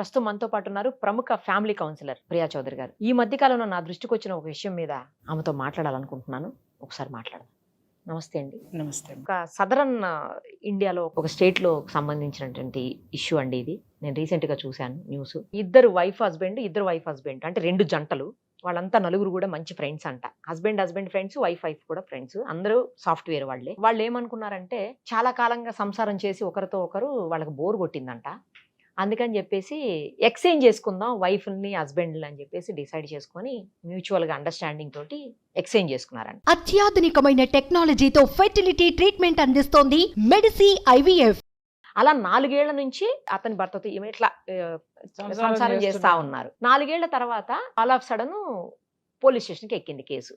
ప్రస్తుతం మనతో పాటు ఉన్నారు ప్రముఖ ఫ్యామిలీ కౌన్సిలర్ ప్రియా చౌదరి గారు. ఈ మధ్య కాలంలో నా దృష్టికి వచ్చిన ఒక విషయం మీద ఆమెతో మాట్లాడాలనుకుంటున్నాను. ఒకసారి మాట్లాడదాం. నమస్తే అండి. నమస్తే. ఒక సదరన్ ఇండియాలో ఒక స్టేట్ లో సంబంధించినటువంటి ఇష్యూ అండి ఇది. నేను రీసెంట్ గా చూశాను న్యూస్. ఇద్దరు వైఫ్ హస్బెండ్ అంటే రెండు జంటలు. వాళ్ళంతా నలుగురు కూడా మంచి ఫ్రెండ్స్ అంట. హస్బెండ్ ఫ్రెండ్స్, వైఫ్ కూడా ఫ్రెండ్స్. అందరూ సాఫ్ట్వేర్ వాళ్ళే. వాళ్ళు ఏమనుకున్నారంటే చాలా కాలంగా సంసారం చేసి ఒకరితో ఒకరు వాళ్ళకి బోర్ కొట్టిందంట. అందుకని చెప్పేసి ఎక్స్చేంజ్ చేసుకుందాం వైఫ్ని హస్బెండ్ని అని చెప్పేసి డిసైడ్ చేసుకొని మ్యూచువల్ గా అండర్స్టాండింగ్ తోటి ఎక్స్చేంజ్ చేసుకున్నారంట. అత్యాధునికమైన టెక్నాలజీతో ఫెర్టిలిటీ ట్రీట్మెంట్ అందిస్తోంది మెడిసి IVF. అలా 4 ఏళ్ల నుంచి అతని భర్తతో ఈమె ఇట్లా సంసారం చేస్తా ఉన్నారు. 4 ఏళ్ల తర్వాత ఆల్ ఆఫ్ సడన్ పోలీస్ స్టేషన్కి ఎక్కింది కేసు.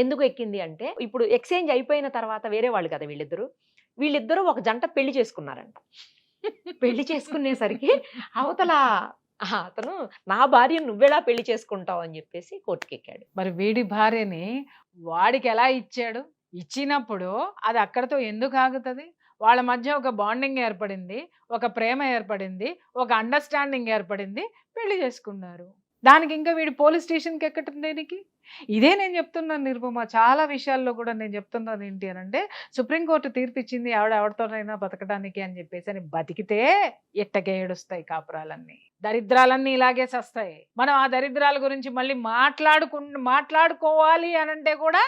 ఎందుకు ఎక్కింది అంటే ఇప్పుడు ఎక్స్చేంజ్ అయిపోయిన తర్వాత వేరే వాళ్ళు కదా వీళ్ళిద్దరూ ఒక జంట పెళ్లి చేసుకున్నారంట. పెళ్లి చేసుకునేసరికి అవతల అతను నా భార్య నువ్వెలా పెళ్లి చేసుకుంటావు అని చెప్పేసి కోర్టుకి ఎక్కాడు. మరి వీడి భార్యని వాడికి ఎలా ఇచ్చాడు? ఇచ్చినప్పుడు అది అక్కడతో ఎందుకు ఆగుతుంది? వాళ్ళ మధ్య ఒక బాండింగ్ ఏర్పడింది, ఒక ప్రేమ ఏర్పడింది, ఒక అండర్స్టాండింగ్ ఏర్పడింది, పెళ్లి చేసుకున్నారు. దానికి ఇంకా వీడు పోలీస్ స్టేషన్కి ఎక్కటం దేనికి? ఇదే నేను చెప్తున్నాను నిరుపమ. చాలా విషయాల్లో కూడా నేను చెప్తున్నాను ఏంటి అని అంటే, సుప్రీంకోర్టు తీర్పిచ్చింది ఎవరితోనైనా బతకడానికి అని చెప్పేసి, అని బతికితే ఎట్టకే ఏడుస్తాయి కాపురాలన్నీ, దరిద్రాలన్నీ ఇలాగే సస్తాయి. మనం ఆ దరిద్రాల గురించి మళ్ళీ మాట్లాడుకోవాలి అని అంటే కూడా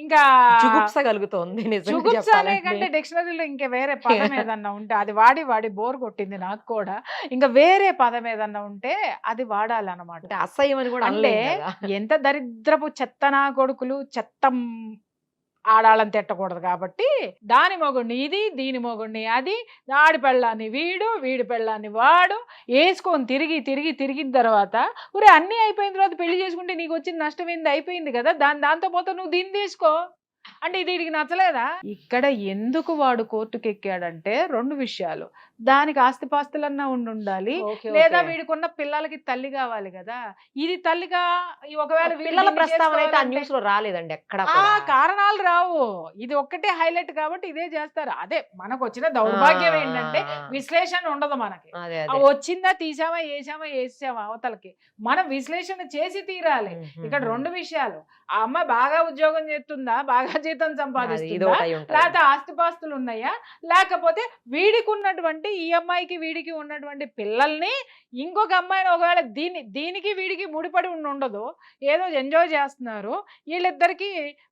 ఇంకా జుగుప్స కలుగుతోంది. జుగుప్స అనే కంటే డిక్షనరీలో ఇంకా వేరే పదం ఏదన్నా ఉంటే అది వాడి బోర్ కొట్టింది నాకు కూడా. ఇంకా వేరే పదం ఏదన్నా ఉంటే అది వాడాలన్నమాట. అసహ్యం అని కూడా అంటే ఎంత దరిద్రపు చెత్తనా కొడుకులు, చెత్త ఆడాలని తిట్టకూడదు కాబట్టి దాని మొగుడిని ఇది, దీని మొగుడిని అది, ఆడి పెళ్ళాన్ని వీడి పెళ్ళాన్ని వాడు వేసుకొని తిరిగిన తర్వాత ఊరే అన్నీ అయిపోయిన తర్వాత పెళ్లి చేసుకుంటే నీకు వచ్చిన నష్టం ఏంది? అయిపోయింది కదా, దాంతో పోతే నువ్వు దీన్ని తీసుకో అంటే ఇది వీడికి నచ్చలేదా? ఇక్కడ ఎందుకు వాడు కోర్టుకు ఎక్కాడంటే 2 విషయాలు. దానికి ఆస్తిపాస్తులన్నా ఉండాలి, లేదా వీడికున్న పిల్లలకి తల్లి కావాలి కదా. ఇది తల్లిగా ఒకవేళ పిల్లల ప్రస్తావన అయితే ఆ న్యూస్ లో రాలేదండి ఎక్కడ. కారణాలు రావు, ఇది ఒక్కటే హైలైట్ కాబట్టి ఇదే చేస్తారు. అదే మనకు వచ్చిన దౌర్భాగ్యం ఏంటంటే విశ్లేషణ ఉండదు మనకి. వచ్చిందా, తీసామా, వేసామా అవతలకి. మనం విశ్లేషణ చేసి తీరాలి. ఇక్కడ 2 విషయాలు. ఆ అమ్మాయి బాగా ఉద్యోగం చేస్తుందా, బాగా జీతం సంపాదిస్తుందా, లేకపోతే ఆస్తిపాస్తులు ఉన్నాయా, లేకపోతే వీడికి ఉన్నటువంటి ఈ అమ్మాయికి వీడికి ఉన్నటువంటి పిల్లల్ని ఇంకొక అమ్మాయిని ఒకవేళ దీనికి వీడికి ముడిపడి ఉండదు, ఏదో ఎంజాయ్ చేస్తున్నారు. వీళ్ళిద్దరికి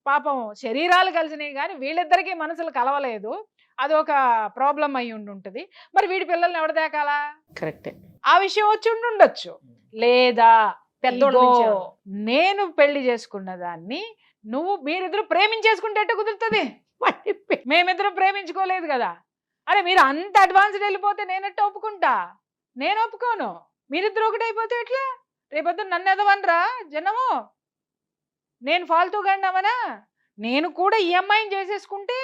పాపం శరీరాలు కలిసినాయి కానీ వీళ్ళిద్దరికి మనసులు కలవలేదు. అది ఒక ప్రాబ్లం అయి ఉంటుంది. మరి వీడి పిల్లల్ని ఎవడ దేకాలా? కరెక్టే. ఆ విషయం వచ్చి ఉండొచ్చు. లేదా నేను పెళ్లి చేసుకున్న దాన్ని మీరిద్దరు ప్రేమించేసుకుంటే ఎట్ట కుదురుతుంది? మేమిద్దరం ప్రేమించుకోలేదు కదా. అరే మీరు అంత అడ్వాన్స్డ్ వెళ్ళిపోతే నేనెట్ట ఒప్పుకుంటా? నేను ఒప్పుకోను. మీరిద్దరు ఒకటైపోతే ఎట్లా? రేపొద్దు నన్ను ఎదవనరా జనము? నేను ఫాల్తూగా అన్నామనా? నేను కూడా ఈ అమ్మాయిని చేసేసుకుంటే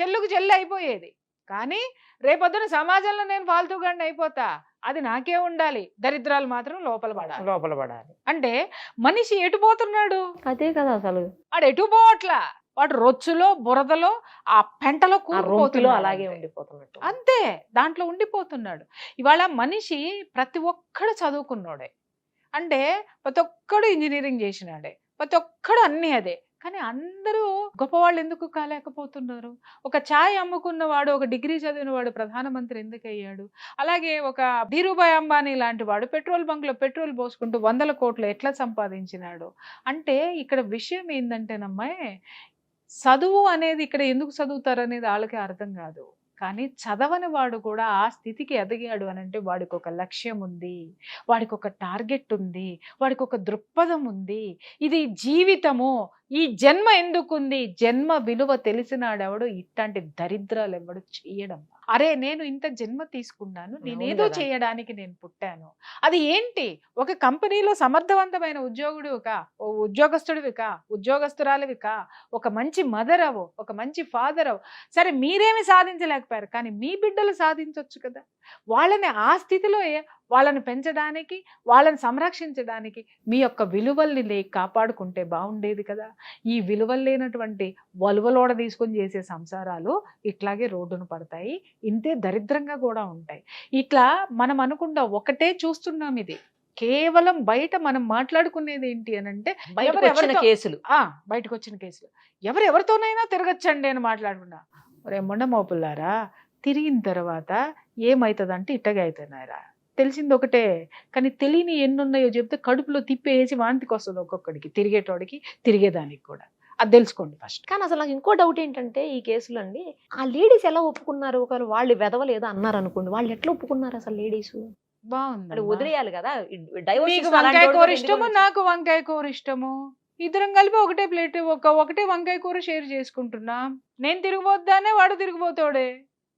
చెల్లుకు చెల్లి అయిపోయేది. కానీ రేపొద్దున సమాజంలో నేను ఫాల్తూగా అయిపోతా. అది నాకే ఉండాలి. దరిద్రాలు మాత్రం లోపల పడాలి. అంటే మనిషి ఎటు పోతున్నాడు? అదే కదా అసలు. వాడు ఎటు పోవట్లా. వాడు రొచ్చులో, బురదలో, ఆ పెంటలో కూరుకుపోతులో అలాగే ఉండిపోతున్నట్టు. అంతే, దాంట్లో ఉండిపోతున్నాడు. ఇవాళ మనిషి ప్రతి ఒక్కడు చదువుకున్నాడే, అంటే ప్రతి ఒక్కడు ఇంజనీరింగ్ చేసినాడే, ప్రతి ఒక్కడు అన్నీ అదే. కానీ అందరూ గొప్పవాళ్ళు ఎందుకు కాలేకపోతున్నారు? ఒక ఛాయ్ అమ్ముకున్నవాడు, ఒక డిగ్రీ చదివిన వాడు ప్రధానమంత్రి ఎందుకు అయ్యాడు? అలాగే ఒక ధీరుభాయ్ అంబానీ లాంటి వాడు పెట్రోల్ బంక్ లో పెట్రోల్ పోసుకుంటూ 100 కోట్లు ఎట్లా సంపాదించినాడు? అంటే ఇక్కడ విషయం ఏంటంటేనమ్మాయి, చదువు అనేది ఇక్కడ ఎందుకు చదువుతారు అనేది వాళ్ళకి అర్థం కాదు. కానీ చదవని వాడు కూడా ఆ స్థితికి ఎదిగాడు అని అంటే వాడికి ఒక లక్ష్యం ఉంది, వాడికి ఒక టార్గెట్ ఉంది, వాడికి ఒక దృక్పథం ఉంది. ఇది జీవితము, ఈ జన్మ ఎందుకుంది, జన్మ విలువ తెలిసినాడెవడు ఇట్లాంటి దరిద్రాలు ఎవడు చేయడం. అరే నేను ఇంత జన్మ తీసుకున్నాను, నేనేదో చేయడానికి నేను పుట్టాను. అది ఏంటి? ఒక కంపెనీలో సమర్థవంతమైన ఉద్యోగస్తుడివి కా, ఉద్యోగస్తురాలివి కా, ఒక మంచి మదర్ అవు, ఒక మంచి ఫాదర్ అవు. సరే మీరేమి సాధించలేకపోయారు, కానీ మీ బిడ్డలు సాధించవచ్చు కదా. వాళ్ళని ఆ స్థితిలో వాళ్ళని పెంచడానికి, వాళ్ళని సంరక్షించడానికి మీ యొక్క విలువల్ని కాపాడుకుంటే బాగుండేది కదా. ఈ విలువలు లేనటువంటి వలువలోడ తీసుకొని చేసే సంసారాలు ఇట్లాగే రోడ్డును పడతాయి, ఇంతే దరిద్రంగా కూడా ఉంటాయి. ఇట్లా మనం అనుకుంటా ఒకటే చూస్తున్నాం. ఇది కేవలం బయట మనం మాట్లాడుకునేది ఏంటి అని అంటే బయటకు వచ్చిన కేసులు, బయటకు వచ్చిన కేసులు ఎవరెవరితోనైనా తిరగచ్చండి అని మాట్లాడుకున్నా. రే మొండ మోపుల్లారా, తిరిగిన తర్వాత ఏమవుతుందంటే ఇట్టగా అవుతున్నారా, తెలిసింది ఒకటే. కానీ తెలియని ఎన్నున్నాయో చెప్తే కడుపులో తిప్పేసి వాంతికి వస్తుంది ఒక్కొక్కడికి, తిరిగేటోడికి తిరిగేదానికి కూడా. అది తెలుసుకోండి ఫస్ట్. కానీ అసలు నాకు ఇంకో డౌట్ ఏంటంటే ఈ కేసులు అండి, ఆ లేడీస్ ఎలా ఒప్పుకున్నారు? ఒకవేళ వాళ్ళు వెదవలు ఏదో అన్నారు అనుకోండి, వాళ్ళు ఎట్లా ఒప్పుకున్నారు అసలు లేడీస్? బాగుంది. వదిలేయాలి కదా, నీకు వంకాయ కూర ఇష్టము, నాకు వంకాయ కూర ఇష్టము, ఇద్దరం కలిపి ఒకటే ప్లేట్ ఒకటే వంకాయ కూర షేర్ చేసుకుంటున్నాం. నేను తిరిగిపోద్దానే, వాడు తిరిగిపోతాడే.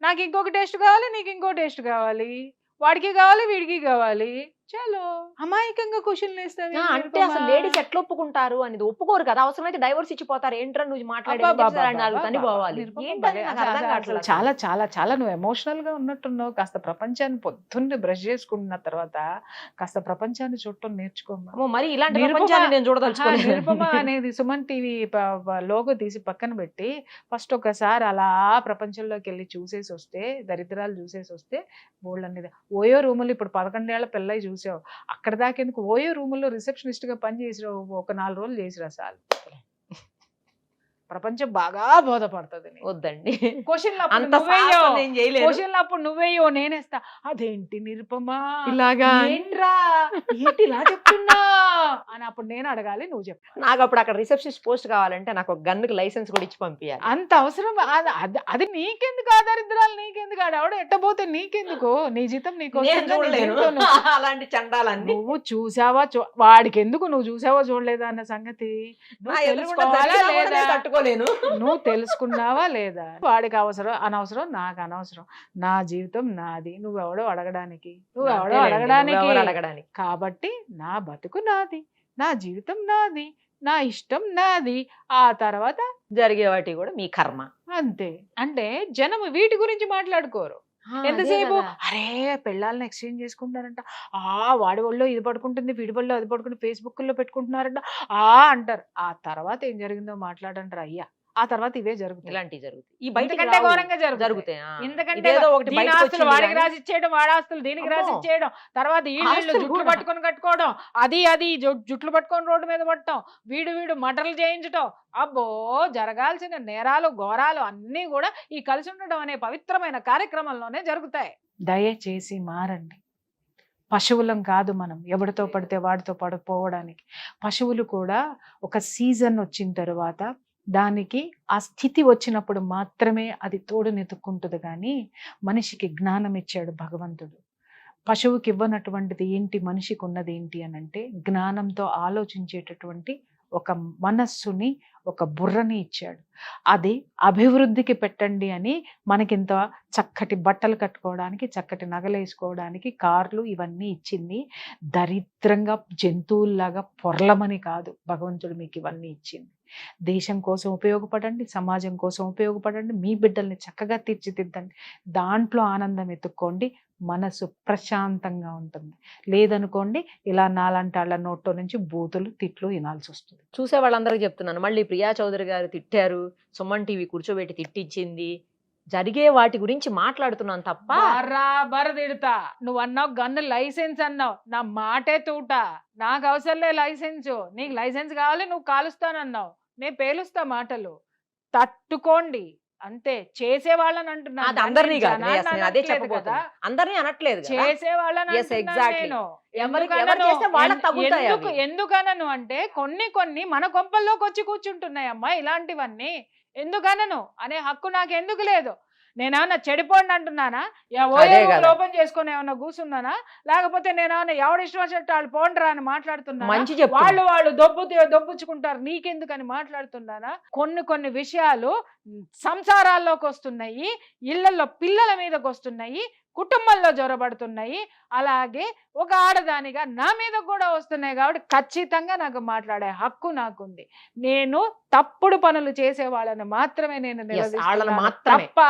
నాకు ఇంకొక టేస్ట్ కావాలి, నీకు ఇంకో టేస్ట్ కావాలి, వాడికి కావాలి, వీడికి కావాలి. చలో అమాయకంగా క్వశ్చన్లు వేస్తావు. అంటే అసలు లేడీస్ ఎట్లా ఒప్పుకుంటారు అనేది ఒప్పుకోరు కదా. అవసరమైతే డైవర్స్ ఇచ్చిపోతారు. ఏంట్రా నువ్వు చాలా చాలా చాలా నువ్వు ఎమోషనల్ గా ఉన్నట్టున్నావు. కాస్త ప్రపంచాన్ని పొద్దున్నే బ్రష్ చేసుకుంటున్న తర్వాత కాస్త ప్రపంచాన్ని చూడటం నేర్చుకోమ్మా. మరి ఇలాంటి ప్రపంచాన్ని నేను చూడదలుచుకోలేదు. నిరుపమ అనేది సుమన్ టీవీ లోగో తీసి పక్కన పెట్టి ఫస్ట్ ఒకసారి అలా ప్రపంచంలోకి వెళ్ళి చూసేసి వస్తే, దరిద్రాలు చూసేసి వస్తే బోల్డ్ అనేది. ఓయో రూములు ఇప్పుడు 11 ఏళ్ల పిల్లయి చూసావు, అక్కడ దాకేందుకు ఓయో రూముల్లో రిసెప్షనిస్ట్ గా పని చేసిరావు, ఒక 4 రోజులు చేసిరా చాలు. ప్రపంచం బాగా బోధపడుతుంది. వద్దండి క్వశ్చన్లు అప్పుడు నువ్వేయో నేనేస్తా. అదేంటి నిరుపమా ఇలాగా ఏంట్రా, ఏంటి ఇలా చెప్తున్నా అని అప్పుడు నేను అడగాలి, నువ్వు చెప్పు. నాకు అప్పుడు అక్కడ రిసెప్షనిస్ట్ పోస్ట్ కావాలంటే నాకు ఒక గన్నుకి లైసెన్స్ కూడా ఇచ్చి పంపించాలి. అంత అవసరం అది నీకెందుకు, ఆధారిద్రాలు నీకెందుకు, ఆడవాడు ఎట్టబోతే నీకెందుకు, నీ జీతం నీకు. అలాంటి చండాలన్నీ నువ్వు చూసావా, వాడికి ఎందుకు, నువ్వు చూసావా చూడలేదా అన్న సంగతి నువ్వు తెలుసుకున్నావా లేదా. వాడికి అవసరం అనవసరం, నాకు అనవసరం, నా జీవితం నాది, నువ్వెవడో అడగడానికి, నువ్వెవడో అడగడానికి. కాబట్టి నా బతుకు నాది, నా జీవితం నాది, నా ఇష్టం నాది, ఆ తర్వాత జరిగే వాటి కూడా మీ కర్మ అంతే. అంటే జనం వీటి గురించి మాట్లాడుకోరు. ఎంతసేపు అరే పెళ్ళాలను ఎక్స్చేంజ్ చేసుకుంటారంట, వాడి ఒళ్ళో ఇది పడుకుంటుంది, వీడి ఒళ్ళో అది పడుకుంటుంది, ఫేస్బుక్ లో పెట్టుకుంటున్నారంట అంటారు. ఆ తర్వాత ఏం జరిగిందో మాట్లాడంటారు. అయ్యా ఆ తర్వాత ఇవే జరుగుతాయి, ఇలాంటివి జరుగుతాయి, ఈ బయటకంటే ఘోరంగా జరుగుతాయి. ఎందుకంటే వాడికి రాసి ఇచ్చేయడం, వాడి ఆస్తులు దీనికి రాసి ఇచ్చేయడం, తర్వాత వీళ్ళు జుట్లు పట్టుకొని కట్టుకోవడం, అది జుట్లు పట్టుకొని రోడ్డు మీద పట్టడం, వీడు మటర్లు చేయించడం, అబ్బో జరగాల్సిన నేరాలు ఘోరాలు అన్నీ కూడా ఈ కలిసి ఉండడం అనే పవిత్రమైన కార్యక్రమంలోనే జరుగుతాయి. దయచేసి మారండి. పశువులం కాదు మనం, ఎవరితో పడితే వాడితో పడిపోవడానికి. పశువులు కూడా ఒక సీజన్ వచ్చిన తర్వాత దానికి ఆ స్థితి వచ్చినప్పుడు మాత్రమే అది తోడునెత్తుకుంటుంది. కానీ మనిషికి జ్ఞానం ఇచ్చాడు భగవంతుడు. పశువుకి ఇవ్వనటువంటిది ఏంటి, మనిషికి ఉన్నది ఏంటి అని అంటే జ్ఞానంతో ఆలోచించేటటువంటి ఒక మనస్సుని, ఒక బుర్రని ఇచ్చాడు. అది అభివృద్ధికి పెట్టండి అని మనకింత చక్కటి బట్టలు కట్టుకోవడానికి, చక్కటి నగలు వేసుకోవడానికి, కార్లు ఇవన్నీ ఇచ్చింది. దరిద్రంగా జంతువుల్లాగా పొర్లమని కాదు భగవంతుడు మీకు ఇవన్నీ ఇచ్చింది. దేశం కోసం ఉపయోగపడండి, సమాజం కోసం ఉపయోగపడండి, మీ బిడ్డల్ని చక్కగా తీర్చిదిద్దండి, దాంట్లో ఆనందం ఎత్తుక్కోండి, మనసు ప్రశాంతంగా ఉంటుంది. లేదనుకోండి ఇలా నాలంటాళ్ళ నోట్లో నుంచి బూతులు తిట్లు వినాల్సి వస్తుంది. చూసే వాళ్ళందరికీ చెప్తున్నాను, మళ్ళీ ప్రియా చౌదరి గారు తిట్టారు, సుమన్ టీవీ కూర్చోబెట్టి తిట్టించింది, జరిగే వాటి గురించి మాట్లాడుతున్నాను తప్ప బరాబర్ తిడతా. నువ్వు అన్నావు గన్ను లైసెన్స్ అన్నావు, నా మాటే తూట, నాకు అవసరంలే లైసెన్స్, నీకు లైసెన్స్ కావాలి, నువ్వు కాలుస్తానన్నావు, నేను పేలుస్తా మాటలు, తట్టుకోండి అంతే. చేసే వాళ్ళని అంటున్నా, అందరినీ అనట్లేదు, చేసే వాళ్ళని. ఎందుకనను అంటే కొన్ని మన కొంపల్లోకి వచ్చి కూర్చుంటున్నాయమ్మా ఇలాంటివన్నీ. ఎందుకనను అనే హక్కు నాకు ఎందుకు లేదు? నేనేమన్నా చెడిపోండి అంటున్నానా? ఓపెన్ చేసుకుని ఏమన్నా కూర్చున్నానా? లేకపోతే నేనేమన్నా ఎవడు ఇష్టం వచ్చినట్టు వాళ్ళు పోండ్రా అని మాట్లాడుతున్నా? వాళ్ళు దొబ్బుచ్చుకుంటారు నీకెందుకని మాట్లాడుతున్నానా? కొన్ని విషయాలు సంసారాల్లోకి వస్తున్నాయి, ఇళ్లలో పిల్లల మీదకి వస్తున్నాయి, కుటుంబంలో జ్వరబడుతున్నాయి, అలాగే ఒక ఆడదానిగా నా మీద కూడా వస్తున్నాయి. కాబట్టి ఖచ్చితంగా నాకు మాట్లాడే హక్కు నాకుంది. నేను తప్పుడు పనులు చేసే వాళ్ళని మాత్రమే నేను నిలదీస్తాను తప్ప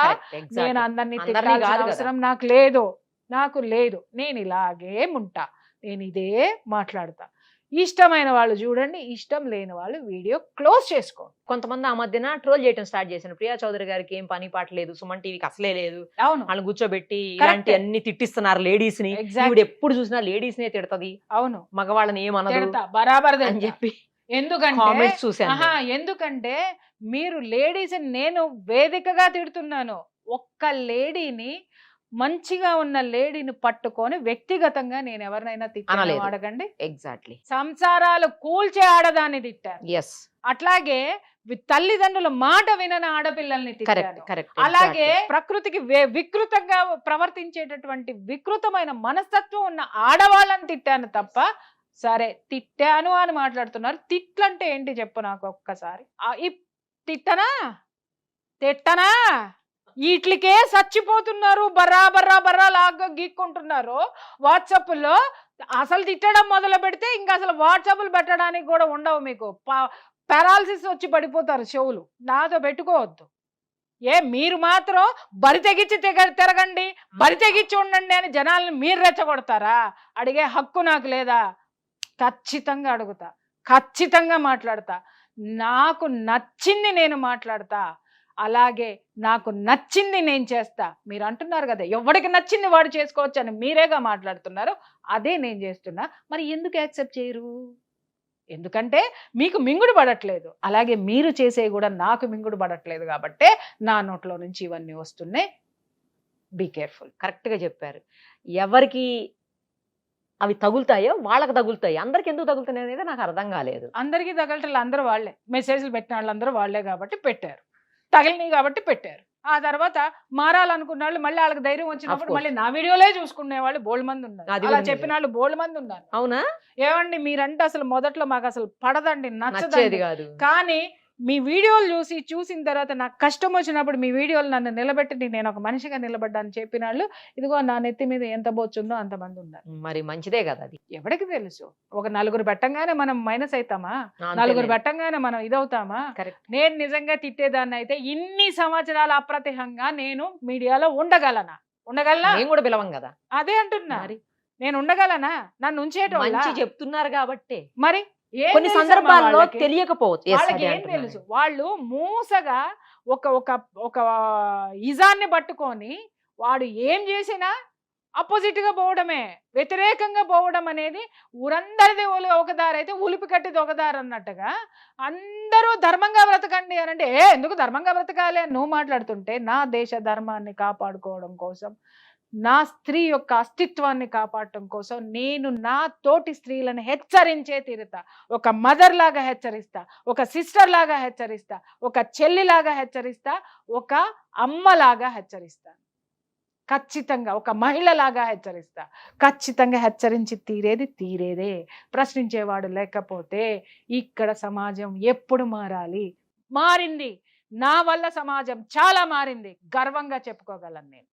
నేను అందరినీ తిట్టాల్సిన అవసరం నాకు లేదు. నాకు లేదు, నేను ఇలాగే ఉంటా, నేను ఇదే మాట్లాడతా. ఇష్టమైన వాళ్ళు చూడండి, ఇష్టం లేని వాళ్ళు వీడియో క్లోజ్ చేసుకోండి. కొంతమంది ఆ మధ్యన ట్రోల్ చేయడం స్టార్ట్ చేశాను. ప్రియా చౌదరి గారికి ఏం పని పాట లేదు, సుమన్ టీవీకి అసలే లేదు, అవును, వాళ్ళని కూర్చోబెట్టి ఇలాంటి అన్ని తిట్టిస్తున్నారు లేడీస్ ని. Exactly. ఈవిడ ఎప్పుడు చూసినా లేడీస్ నే తిడతది, అవును, మగవాళ్ళని ఏమనదు తిడతా, బరాబర్ అని తిడతా. చెప్పి ఎందుకంటే కామెంట్స్ చూశాను. ఎందుకంటే మీరు లేడీస్ నేను వేదికగా తిడుతున్నాను. ఒక్క లేడీని, మంచిగా ఉన్న లేడీని పట్టుకొని వ్యక్తిగతంగా నేను ఎవరినైనా తిట్టాను అనలేదు. అడగండి. ఎగ్జాక్ట్లీ, సంసారాలు కూల్చే ఆడదాన్ని తిట్టాను. ఎస్, అట్లాగే తల్లిదండ్రుల మాట వినని ఆడపిల్లల్ని కరెక్ట్ తిట్టాను. కరెక్ట్. అలాగే ప్రకృతికి వికృతంగా ప్రవర్తించేటటువంటి వికృతమైన మనస్తత్వం ఉన్న ఆడవాళ్ళని తిట్టాను తప్ప, సరే తిట్టాను అని మాట్లాడుతున్నారు. తిట్లంటే ఏంటి చెప్పు నాకు ఒక్కసారి. తిట్టనా వీటికే చచ్చిపోతున్నారు, బర్రా లాగా గీక్కుంటున్నారు వాట్సాప్లో. అసలు తిట్టడం మొదలు పెడితే ఇంకా అసలు వాట్సాప్లు పెట్టడానికి కూడా ఉండవు మీకు. పారాలసిస్ వచ్చి పడిపోతారు చెవులు. నాతో పెట్టుకోవద్దు. మీరు మాత్రం బరి తెగించి తిరగండి, బరి తెగించి ఉండండి అని జనాలను మీరు రెచ్చగొడతారా? అడిగే హక్కు నాకు లేదా? ఖచ్చితంగా అడుగుతా, ఖచ్చితంగా మాట్లాడతా. నాకు నచ్చింది నేను మాట్లాడతా, అలాగే నాకు నచ్చింది నేను చేస్తా. మీరు అంటున్నారు కదా ఎవరికి నచ్చింది వాడు చేసుకోవచ్చు అని, మీరేగా మాట్లాడుతున్నారు. అదే నేను చేస్తున్నా. మరి ఎందుకు యాక్సెప్ట్ చేయరు? ఎందుకంటే మీకు మింగుడు పడట్లేదు. అలాగే మీరు చేసేవి కూడా నాకు మింగుడు పడట్లేదు కాబట్టే నా నోట్లో నుంచి ఇవన్నీ వస్తున్నాయి. Be careful. కరెక్ట్ గా చెప్పారు. ఎవరికి అవి తగులుతాయో వాళ్ళకి తగులుతాయి, అందరికి ఎందుకు తగులుతున్నాయి అనేది నాకు అర్థం కాలేదు. అందరికీ తగలటలు అందరూ వాళ్ళే, మెసేజ్లు పెట్టిన వాళ్ళందరూ వాళ్ళే కాబట్టి పెట్టారు, తగిలినాయి కాబట్టి పెట్టారు. ఆ తర్వాత మారాలనుకున్న వాళ్ళు మళ్ళీ వాళ్ళకి ధైర్యం వచ్చినప్పుడు మళ్ళీ నా వీడియోలే చూసుకునే వాళ్ళు బోల్డ్ మంది ఉన్నారు. అలా చెప్పిన వాళ్ళు బోల్డ్ మంది ఉన్నారు. అవునా? ఏమండి మీరంటే అసలు మొదట్లో మాకు అసలు పడదండి, నచ్చేది కాదు. కానీ మీ వీడియోలు చూసిన తర్వాత నాకు కష్టం వచ్చినప్పుడు మీ వీడియోలు నన్ను నిలబెట్టి నేను ఒక మనిషిగా నిలబడ్డాను చెప్పిన వాళ్ళు ఇదిగో నా నెత్తి మీద ఎంత బొచ్చుందో అంతమంది ఉన్నారు. మరి మంచిదే కదా అది. ఎవరికి తెలుసు? ఒక నలుగురు పెట్టంగానే మనం మైనస్ అవుతామా? నలుగురు పెట్టంగానే మనం ఇదవుతామా? నేను నిజంగా తిట్టేదాన్ని అయితే ఇన్ని సంవత్సరాల అప్రతిహంగా నేను మీడియాలో ఉండగలనా? నేను కూడా పిలవం కదా. అదే అంటున్నా, నేను ఉండగలనా? నన్ను ఉంచేటోళ్ళ చెప్తున్నారు కాబట్టి మరి కొన్ని సందర్భాల్లో తెలియకపోవచ్చు. వాళ్ళకి ఏం తెలుసు? వాళ్ళు మూసగా ఒక ఇజాన్ని పట్టుకొని వాడు ఏం చేసినా అపోజిట్ గా పోవడమే, వ్యతిరేకంగా పోవడం అనేది ఊరందరిది ఒక దారి అయితే ఉలిపి కట్టిది ఒక దారి అన్నట్టుగా అందరూ ధర్మంగా బ్రతకండి అని అంటే ఎందుకు ధర్మంగా బ్రతకాలి అని నువ్వు మాట్లాడుతుంటే, నా దేశ ధర్మాన్ని కాపాడుకోవడం కోసం, నా స్త్రీ యొక్క అస్తిత్వాన్ని కాపాడటం కోసం నేను నా తోటి స్త్రీలను హెచ్చరించే తీరుతా. ఒక మదర్ లాగా హెచ్చరిస్తా, ఒక సిస్టర్ లాగా హెచ్చరిస్తా, ఒక చెల్లిలాగా హెచ్చరిస్తా, ఒక అమ్మలాగా హెచ్చరిస్తా, ఖచ్చితంగా ఒక మహిళలాగా హెచ్చరిస్తా. ఖచ్చితంగా హెచ్చరించి తీరేదే. ప్రశ్నించేవాడు లేకపోతే ఇక్కడ సమాజం ఎప్పుడు మారాలి? మారింది. నా వల్ల సమాజం చాలా మారింది, గర్వంగా చెప్పుకోగలను నేను.